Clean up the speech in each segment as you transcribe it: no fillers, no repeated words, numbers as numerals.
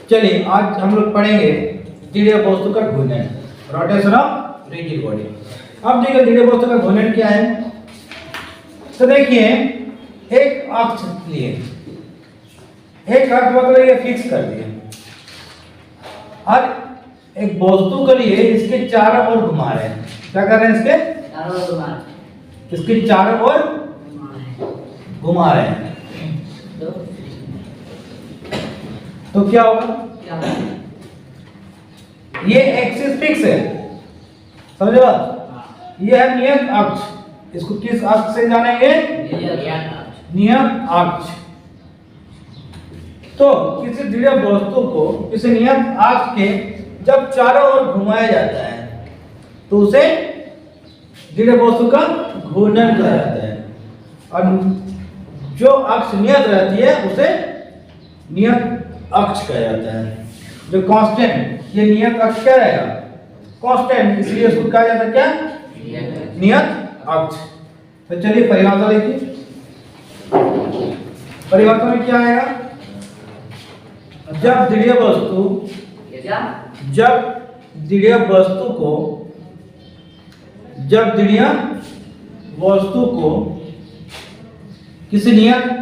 चलिए आज हम लोग पढ़ेंगे दृढ़ वस्तु का घूर्णन, रोटेशन ऑफ रिजिड बॉडी। अब देखिए दृढ़ वस्तु का घूर्णन क्या है। तो देखिए एक अक्ष लिए, एक अक्ष मतलब ये फिक्स कर दिए और एक वस्तु के लिए इसके चारों ओर घुमा रहे हैं। क्या कर रहे हैं? इसके चारों ओर घुमा रहे हैं, इसके चारों ओर घुमा रहे हैं। तो क्या होगा? ये एक्सिस फिक्स है, समझे बात? ये है नियत अक्ष। इसको किस अक्ष से जानेंगे? नियत अक्ष। तो किसी दृढ़ वस्तु को किसी नियत अक्ष के जब चारों ओर घुमाया जाता है तो उसे दृढ़ वस्तु का घूर्णन कहा जाता है। और जो अक्ष नियत रहती है उसे नियत अक्ष कहा जाता है। जो कांस्टेंट, ये नियत अक्ष क्या रहेगा? कांस्टेंट, इसलिए उसको कहा जाता है क्या? नियत अक्ष। तो चलिए परिभाषा लिखिए। परिभाषा में क्या आएगा? जब दृढ़ वस्तु को किसी नियत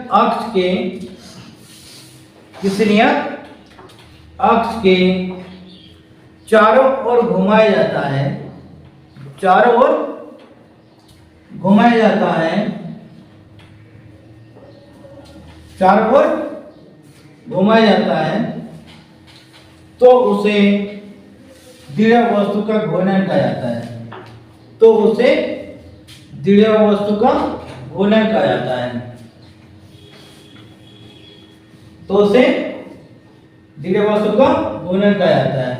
अक्ष के चारों ओर घुमाया जाता है, चारों ओर घुमाया जाता है, चारों ओर घुमाया जाता है तो उसे दृढ़ वस्तु का घूर्णन कहा जाता है। तो उसे दृढ़ वस्तु का घूर्णन कहा जाता है। तो उसे दृढ़ वस्तु का घूर्णन कहा जाता है।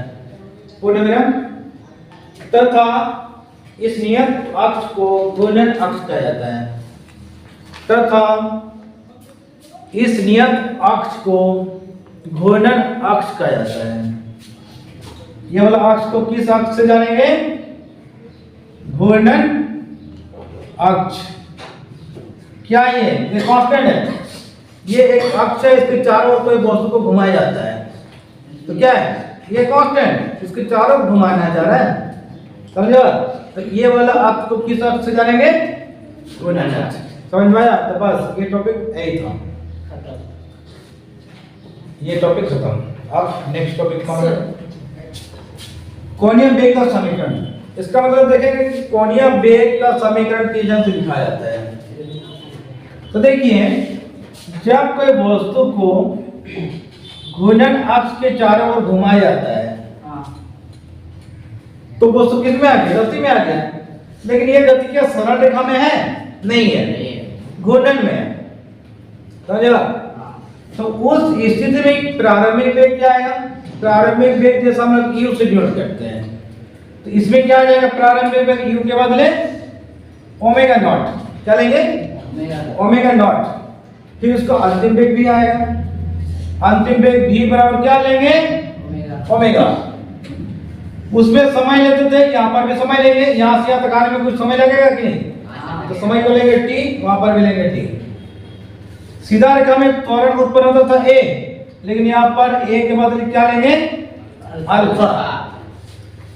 पूर्ण विराम। तथा इस नियत अक्ष को घूर्णन अक्ष कहा जाता है। तथा इस नियत अक्ष को घूर्णन अक्ष कहा जाता है। ये वाला अक्ष को किस अक्ष से जानेंगे? घूर्णन अक्ष। क्या ये कांस्टेंट है? ये एक अक्ष है, इसके चारों ओर कोई वस्तु को घुमाया जाता है। तो क्या है? ये कांस्टेंट, इसके चारों ओर घुमाना जा रहा है, समझो? तो ये वाला अक्ष को किस अक्ष से जानेंगे? घूर्णन अक्ष। समझ में आया? तो बस ये टॉपिक यही था, ये टॉपिक खत्म। अब नेक्स्ट टॉपिक कौन है? कोणीय वेग का समीकरण। इसका मतलब देखेंगे कि कोणीय वेग का समीकरण किस तरह से लिखा जाता है। तो देखिए जब कोई वस्तु को घूर्णन अक्ष के चारों ओर घुमाया जाता है तो वस्तु किस में आ गई? गति में आ गया। लेकिन ये गति क्या सरल रेखा में है? नहीं है, घूर्णन में है, समझा? तो उस स्थिति में प्रारंभिक वेग क्या आएगा? प्रारंभिक वेग जैसा हम लोग u से डिनोट करते हैं, तो इसमें क्या आ जाएगा? प्रारंभिक वेग u के बदले ओमेगा नॉट। क्या लेंगे? Omega naught. फिर उसका अंतिम वेग भी आएगा। अंतिम वेग v बराबर क्या लेंगे? ओमेगा। उसमें समय लेते थे, यहाँ पर भी समय लेंगे। यहाँ से यहाँ तक आने में कुछ समय लगेगा कि नहीं? तो समय को लेंगे t, वहां पर भी लेंगे t। सीधा रेखा में त्वरण उत्पन्न होता था a, लेकिन यहाँ पर a के बदले क्या लेंगे? अल्फा।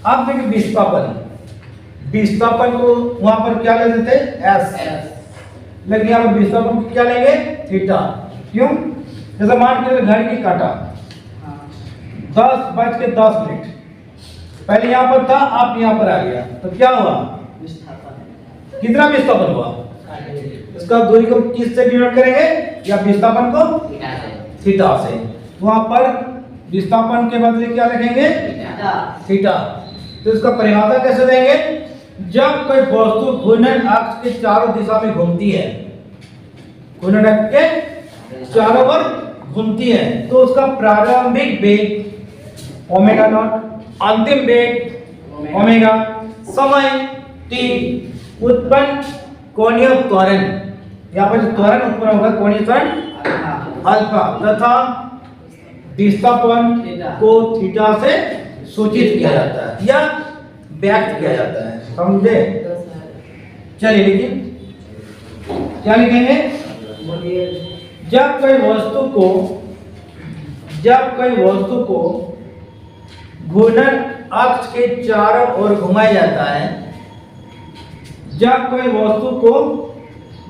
अब देखिए विस्थापन को वहां पर क्या लेते थे? s, लेकिन यहाँ पर विस्थापन को क्या लेंगे? थीटा। क्यों? जैसे मान के घड़ी की काटा 10:10, पहले यहाँ पर था, आप यहाँ पर आ गया, तो क्या हुआ? कितना विस्थापन हुआ? इसका दूरी को किस से डिनोट करेंगे? या विस्थापन को थीटा से। वहां पर विस्थापन के बदले क्या लिखेंगे? थीटा। तो इसका परिभाषा कैसे देंगे? जब कोई वस्तु घूर्णन अक्ष के चारों दिशा में घूमती है, घूर्णन अक्ष के चारों ओर घूमती है, तो उसका प्रारंभिक वेग ओमेगा नॉट, अंतिम वेग ओमेगा, समय t, उत्पन्न कोणीय त्वरण, यहाँ पर जो त्वरण उत्पन्न होगा कोणीय त्वरण अल्फा, तथा विस्थापन को थीटा से सूचित किया जाता है या व्यक्त किया जाता है। समझे? चलिए लिखिए। क्या लिखेंगे? जब कोई वस्तु को जब कोई वस्तु को घूर्णन अक्ष के चारों ओर घुमाया जाता है, जब कोई वस्तु को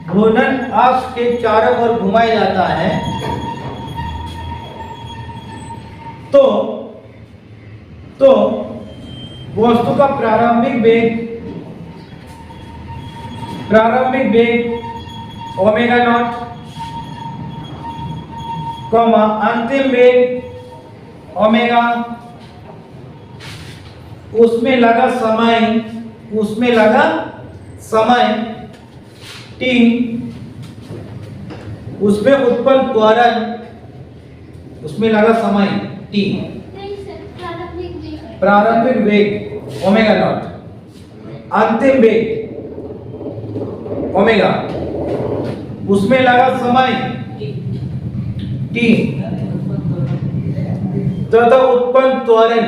घूर्णन अक्ष के चारों ओर घुमाया जाता है तो वस्तु का प्रारंभिक वेग ओमेगा नॉट, अंतिम वेग ओमेगा, उसमें लगा समय t, उसमें उत्पन्न त्वरण, उसमें लगा समय t, प्रारंभिक वेग ओमेगा नॉट, अंतिम वेग ओमेगा, उसमें लगा समय t, तथा उत्पन्न त्वरण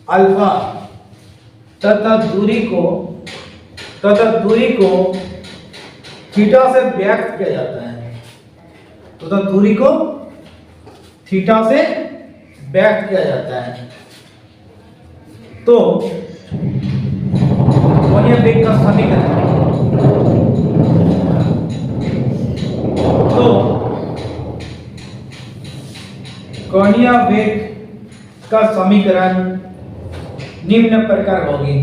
अल्फा तथा दूरी को थीटा से व्यक्त किया जाता है, तथा दूरी को थीटा से व्यक्त किया जाता है। तो कोणीय वेग का समीकरण, तो कोणीय वेग का समीकरण निम्न प्रकार होगी।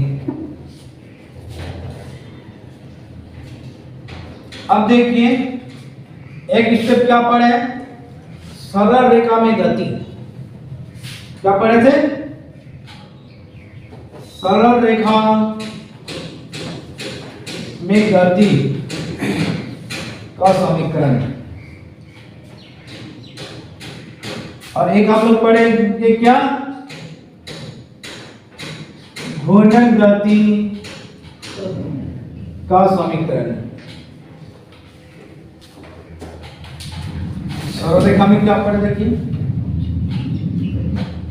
अब देखिए एक स्टेप क्या पढ़े, सरल रेखा में गति, क्या पढ़े थे, सरल रेखा में गति का समीकरण, और एक आप लोग पढ़े ये क्या, घूर्णन गति का समीकरण। सरल रेखा में क्या पढ़े, देखिए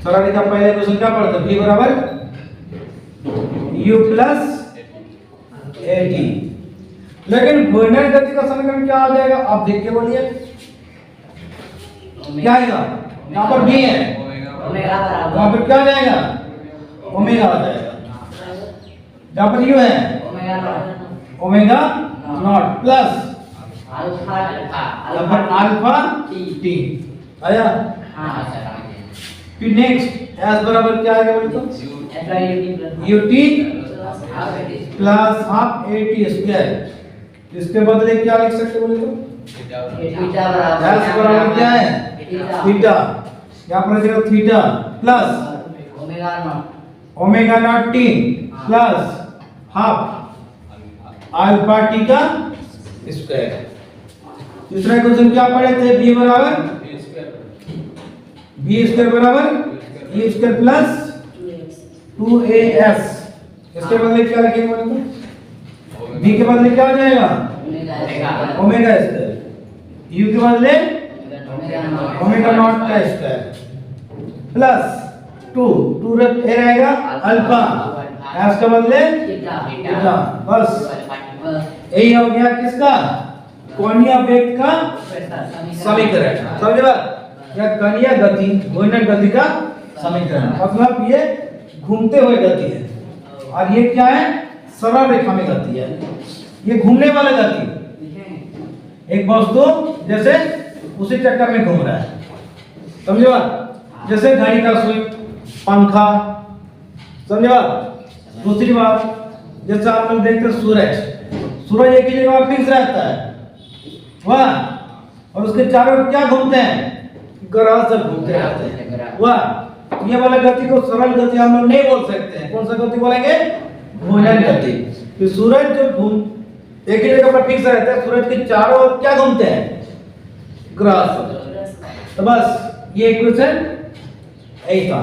सरल रेखा पहले क्वेश्चन क्या पढ़ते, v बराबर u प्लस at, लेकिन घूर्णन गति का समीकरण क्या आ जाएगा, आप देख के बोलिए क्या आएगा, यहाँ पर v है, यहाँ पर क्या आ जाएगा, ओमेगा आ जाएगा, यहाँ पर u है omega naught plus alpha T आया। फिर नेक्स्ट एस बराबर क्या आएगा बोले तो U T plus half A T square, इसके बदले क्या लिख सकते बोले तो एस बराबर क्या है थीटा, यहाँ पर देखो theta plus omega naught T plus half alpha T का स्क्वायर। दूसरा क्वेश्चन क्या पढ़े थे, b बराबर b स्क्वायर बराबर e स्क्वायर प्लस 2as, इसके बदले क्या लिखेंगे बोले तो b के बदले क्या आ जाएगा ओमेगा स्क्वायर, u के बदले ओमेगा नॉट का स्क्वायर प्लस 2 रहेगा अल्फा, s के बदले थीटा, बस यही हो गया किसका, कोणीय वेग का समीकरण। समझे बात, या कोणीय गति घूर्णन गति का समीकरण, मतलब ये घूमते हुए गति है, और ये क्या है, सरल रेखा में गति है, ये घूमने वाला गति, एक वस्तु जैसे उसी चक्कर में घूम रहा है, समझे बात, जैसे घड़ी का सुई, पंखा, समझे बात। दूसरी बात, जैसे आप लोग देखते हैं सूरज एक ही जगह फिक्स रहता है, वाह, और उसके चारों ओर क्या घूमते हैं, ग्रह सब घूमते रहते हैं, वाह। ये वाला गति को सरल गति हम लोग नहीं बोल सकते हैं, कौन सा गति बोलेंगे, घूर्णन गति। कि सूरज जो एक ही जगह पर फिक्स रहता है, सूरज के चारों ओर क्या घूमते हैं, ग्रह सब। तो बस ये क्वेश्चन यही था।